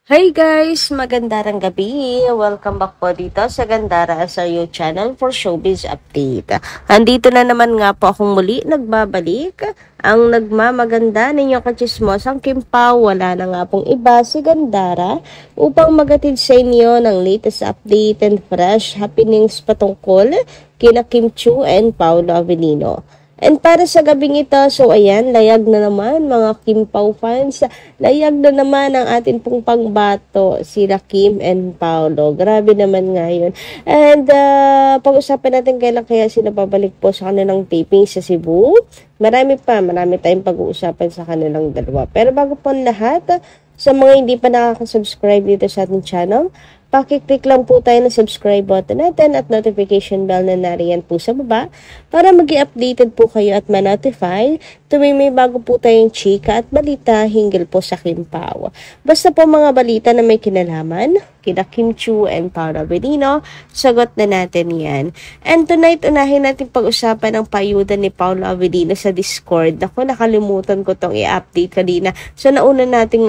Hi guys! Magandang gabi! Welcome back po dito sa Gandara sa your channel for showbiz update. Andito na naman nga po akong muli nagbabalik. Ang nagmamaganda ninyong kachismosang Kim Pao, wala na nga pong iba si Gandara upang magatid sa inyo ng latest update and fresh happenings patungkol kina Kim Chiu and Paolo Avellino. And para sa gabing ito, so ayan, layag na naman mga Kim Pao fans. Layag na naman ang atin pong pangbato, sila Kim and Paolo. Grabe naman nga yun. And pag-usapan natin kailan kaya sila babalik po sa kanilang taping sa Cebu. Marami tayong pag-uusapan sa kanilang dalawa. Pero bago po ang lahat, sa mga hindi pa nakaka-subscribe dito sa ating channel, pakiclick lang po tayo ng subscribe button natin at notification bell na nariyan po sa baba para mag-i-updated po kayo at ma-notify tuwing may bago po tayong chika at balita hinggil po sa Kim Pao. Basta po mga balita na may kinalaman, kina Kim Chiu and Paolo Avellino, sagot na natin yan. And tonight, unahin natin pag-usapan ang payuda ni Paolo Avellino sa Discord. Ako, nakalimutan ko tong i-update kanina. So, nauna nating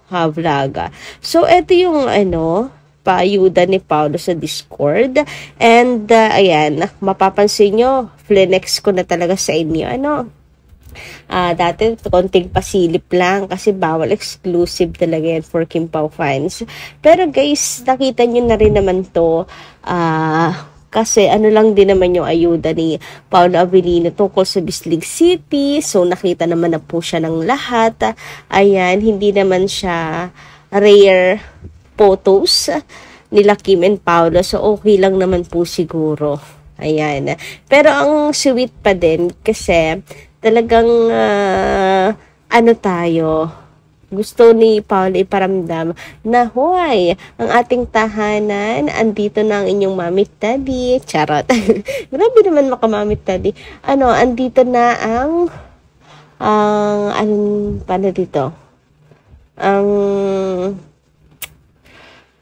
vlog. So, ito yung paayuda ni Paolo sa Discord. And, ayan, mapapansin nyo, flenex ko na talaga sa inyo. Dati, konting pasilip lang kasi bawal exclusive talaga yan for Kim Pao fans. Pero guys, nakita nyo na rin naman to, kasi lang din naman yung ayuda ni Paolo Avellino tungkol sa Bislig City. So, nakita naman na po siya ng lahat. Ayan, hindi naman siya rare photos nila Kim and Paolo. So, okay lang naman po siguro. Ayan. Pero ang sweet pa din kasi talagang gusto ni Paolo iparamdam na hoy, ang ating tahanan, andito na ang inyong mamit daddy. Charot. Grabe naman makamamit daddy. Andito na paano dito?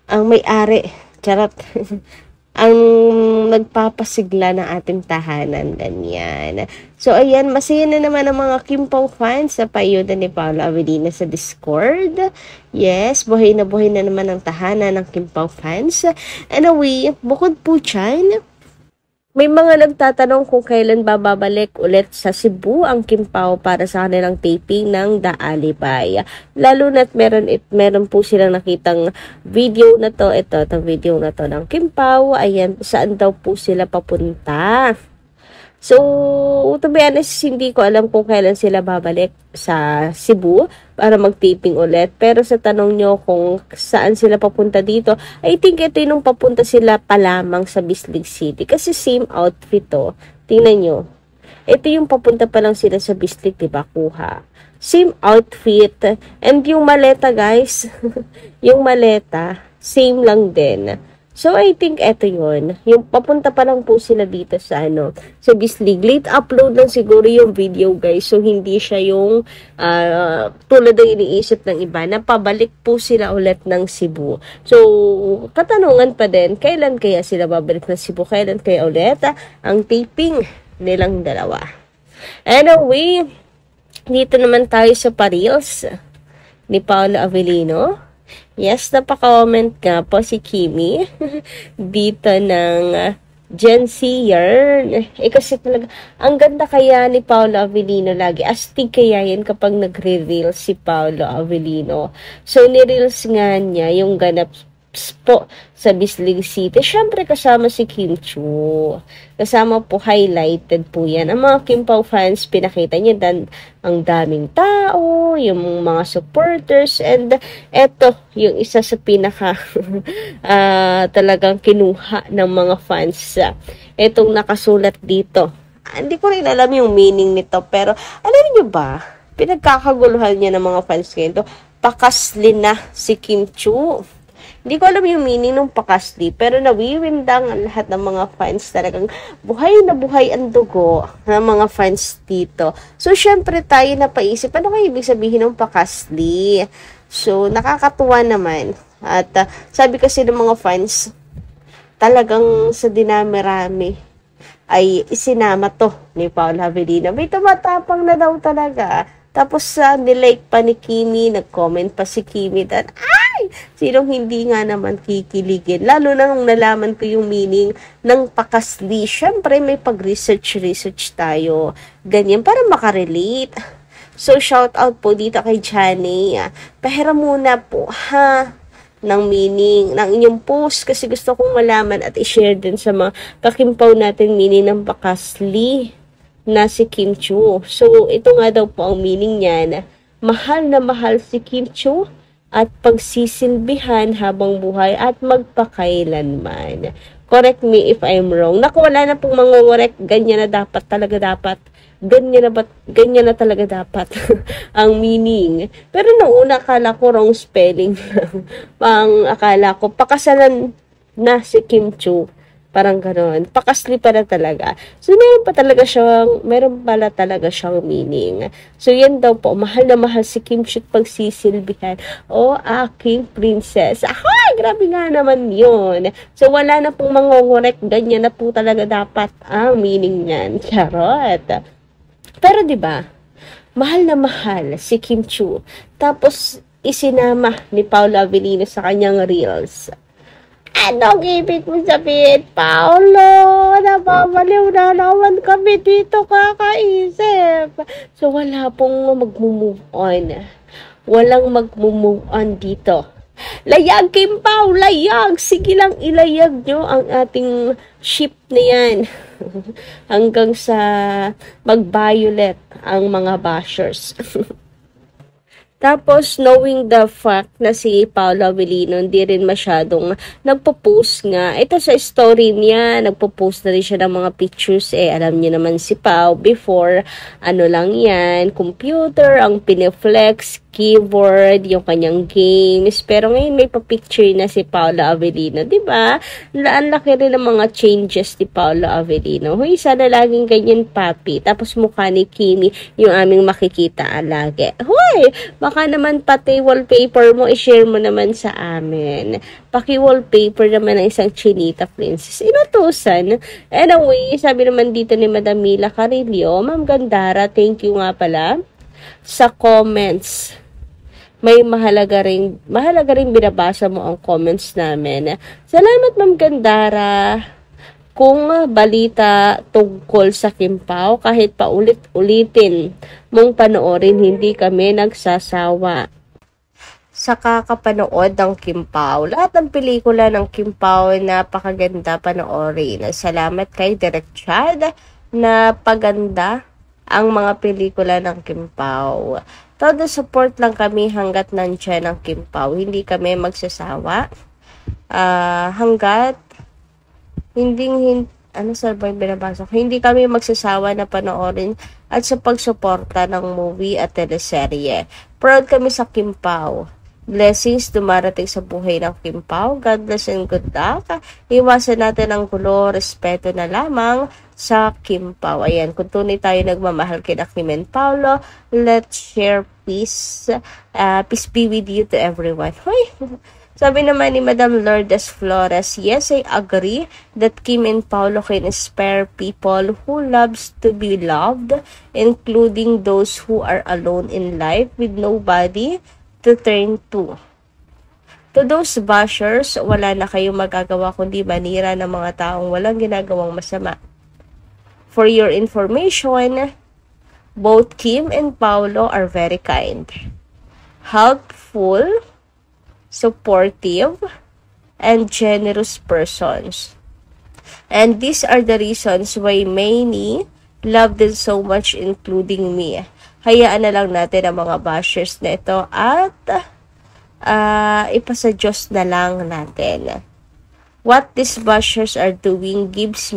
Ang may-ari, charot, ang nagpapasigla ng ating tahanan, ganyan. So, ayan, masaya na naman ang mga Kim Pao fans sa payuda ni Paolo Avellino sa Discord. Yes, buhay na naman ang tahanan ng Kim Pao fans. Anyway, bukod po dyan, may mga nagtatanong kung kailan babalik ulit sa Cebu ang Kim Pao para sa kanilang taping ng The Alibay. Lalo na't meron po silang nakitang video na to. Itong video na to ng Kim Pao. Ayan, saan daw po sila papunta. So, to be honest, hindi ko alam kung kailan sila babalik sa Cebu para mag-taping ulit. Pero sa tanong nyo kung saan sila papunta dito, I think ito yung papunta sila pa lamang sa Bislig City. Kasi same outfit to. Tingnan nyo. Ito yung papunta pa lang sila sa Bislig, diba? Kuha. Same outfit. And yung maleta, guys, yung maleta, same lang din. So, I think eto yun. Yung papunta pa lang po sila dito sa sa Bislig. Late upload lang siguro yung video, guys. So, hindi siya yung tulad ng iniisip ng iba na pabalik po sila ulit ng Cebu. So, katanungan pa din, kailan kaya sila babalik ng Cebu? Kailan kaya ulit ang taping nilang dalawa? Anyway, dito naman tayo sa pa-reels ni Paolo Avellino. Yes, napaka-comment nga po si Kimi dito ng Gen Z Yarn. Kasi talaga, ang ganda kaya ni Paolo Avellino lagi. Astig kaya yan kapag nagre-reels si Paolo Avellino. So, ni-reels nga niya yung ganap po sa Bislig City. Siyempre, kasama si Kim Chiu. Kasama po, highlighted po yan. Ang mga Kim Pao fans, pinakita niya ang daming tao, yung mga supporters, and eto, yung isa sa pinaka talagang kinuha ng mga fans. Etong nakasulat dito. Hindi ko rin alam yung meaning nito, pero alam niyo ba, pinagkakaguluhan niya ng mga fans ngayon. Pakasli na si Kim Chiu. Hindi ko alam yung meaning ng pakasli, pero nawiwindang ang lahat ng mga fans. Talagang buhay na buhay ang dugo ng mga fans dito. So, syempre tayo napaisip, ano kayo ibig sabihin ng pakasli? So, nakakatuwa naman. At sabi kasi ng mga fans, talagang sa dinami-rami ay isinama to ni Paolo Avellino. May tumatapang na daw talaga. Tapos nilike pa ni Kimi, nag-comment pa si Kimi that, ay, Sinong hindi nga naman kikiligin? Lalo na nung nalaman ko yung meaning ng pakasli. Syempre, may pag-research tayo. Ganyan, para makarelate. So, shout out po dito kay Johnny. Pahiram muna po, ha? Ng meaning ng inyong post kasi gusto kong malaman at i-share din sa mga kakimpaw natin meaning ng pakasli na si Kim Chiu. So, ito nga daw po ang meaning niya na mahal na mahal si Kim Chiu at pagsisilbihan habang buhay at magpakailanman. Correct me if I'm wrong. Naku, wala na pong mga correct. Ganyan na dapat. Ganyan na talaga dapat ang meaning. Pero noong una, akala ko wrong spelling lang. Akala ko, pakasalan na si Kim Chiu. Parang gano'n. Pakasli pa na talaga. So, meron pala talaga siyang meaning. So, yan daw po, mahal na mahal si Kim Chiu pagsisilbihan. O, aking princess. Ahoy! Grabe nga naman yun. So, wala na pong mangongorek. Ganyan na po talaga dapat ang meaning niyan. Charot. Pero, di ba, mahal na mahal si Kim Chiu. Tapos, isinama ni Paolo Avellino sa kanyang reels. Anong ibig mo sabihin, Paolo? Nababaliw na naman kami dito, kakaisip. So, wala pong mag-move on. Walang mag-move on dito. Layag, Kim Pao, layag! Sige lang, ilayag nyo ang ating ship na yan. Hanggang sa mag-violet ang mga bashers. Tapos, knowing the fact na si Paolo Avellino hindi rin masyadong nagpo-post nga. Ito sa story niya, nagpo-post na rin siya ng mga pictures. Alam niyo naman si Pao before, ano lang yan, computer, ang pineflex, keyboard, yung kanyang games. Pero ngayon may pa-picture na si Paolo Avellino, di ba? Ang laki rin ng mga changes ni Paolo Avellino. Huy, sana laging ganyan, papi. Tapos mukha ni Kimi, yung aming makikita lagi. Huy, baka naman pati wallpaper mo, i-share mo naman sa amin. Paki-wallpaper naman ng isang Chinita Princess. Inutusan. Anyway, sabi naman dito ni Madam Mila Carillo, Ma'am Gandara, thank you nga pala sa comments. May mahalaga rin binabasa mo ang comments namin. Salamat, Ma'am Gandara. Kung balita tungkol sa Kim Pao, kahit paulit-ulitin mong panoorin, hindi kami nagsasawa sa kakapanood ng Kim Pao. Lahat ng pelikula ng Kim Pao, napakaganda panoorin. Salamat kay Direk Chad na paganda ang mga pelikula ng Kim Pao. Todo support lang kami hanggat nandiyan ang Kim Pao. Hindi kami magsasawa. Hanggat hindi kami magsasawa na panoorin at sa pagsuporta ng movie at teleserye. Proud kami sa Kim Pao. Blessings dumarating sa buhay ng Kim Pao. God bless and good luck. Iwasan natin ang gulo, respeto na lamang sa Kim Pao. Ayan, kung tunay tayo nagmamahal kina Kim and Paolo, let's share peace. Peace be with you to everyone. Hoy! Sabi naman ni Madam Lourdes Flores, yes, I agree that Kim and Paolo can inspire people who loves to be loved, including those who are alone in life with nobody to turn to. To those bashers, wala na kayong magagawa kundi manira ng mga taong walang ginagawang masama. For your information, both Kim and Paolo are very kind, helpful, supportive, and generous persons. And these are the reasons why many love them so much, including me. Hayaan na lang natin ang mga bashers na ito at ipasa Diyos na lang natin. What these bashers are doing gives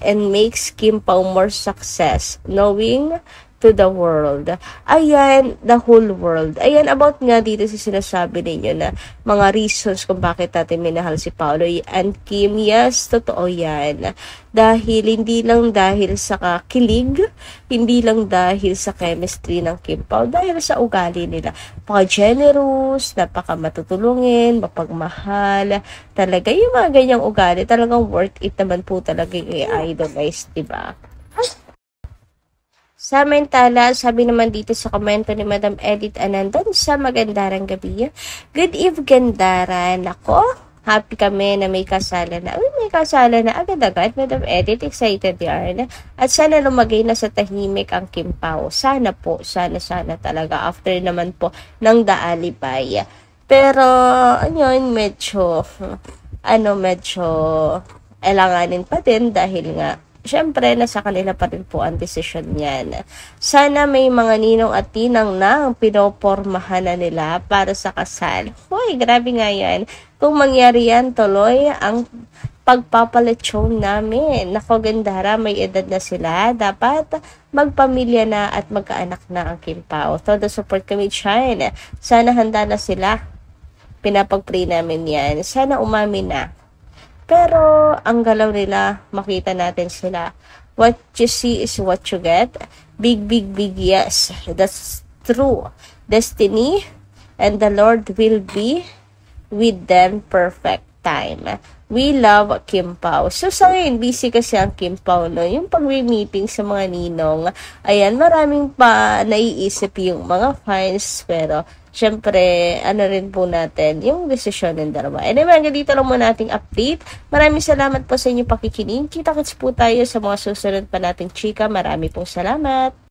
and makes Kim Pao more success, knowing to the world. Ayan, the whole world. Ayan, about nga dito sa sinasabi ninyo na mga reasons kung bakit natin minahal si Paolo and Kim. Yes, totoo yan. Hindi lang dahil sa kilig, hindi lang dahil sa chemistry ng Kim Pao, dahil sa ugali nila. Napaka-generous, napaka-matutulungin, mapagmahal. Talaga, yung mga ganyang ugali, talagang worth it naman po talaga i-idolize, diba? Samantala, sabi naman dito sa komento ni Madam Edith Anandon sa Magandarang Gabi. Good eve, Gandaran. Ako, happy kami na may kasalan na. Uy, may kasalan na agad-agad, Madam Edith. Excited yarn. At sana lumagay na sa tahimik ang Kim Pao. Sana po, sana talaga. After naman po ng Daalibay. Pero, medyo alanganin pa din dahil nga syempre, nasa kanila pa rin po ang desisyon niyan. Sana may mga ninong at tinang na ang pinopormahan na nila para sa kasal. Hoy, grabe nga yan. Kung mangyari yan, tuloy ang pagpapalechon namin. Nako, Gandara, may edad na sila. Dapat magpamilya na at magkaanak na ang Kim Pao. Todo support kami, China. Sana handa na sila. Pinapag-pray namin yan. Sana umamin na. Pero, ang galaw nila, makita natin sila. What you see is what you get. Big yes. That's true. Destiny and the Lord will be with them perfect time. We love Kim Pao. So, sa ngayon, busy kasi ang Kim Pao, no? Yung pag-meeting sa mga ninong. Ayan, maraming pa naiisip yung mga fans. Pero, syempre, rin po natin yung desisyon ng dalawa. Anyway, hanggang dito lang muna nating update. Maraming salamat po sa inyong pakikinig. Kita-kits po tayo sa mga susunod pa nating chika. Marami pong salamat.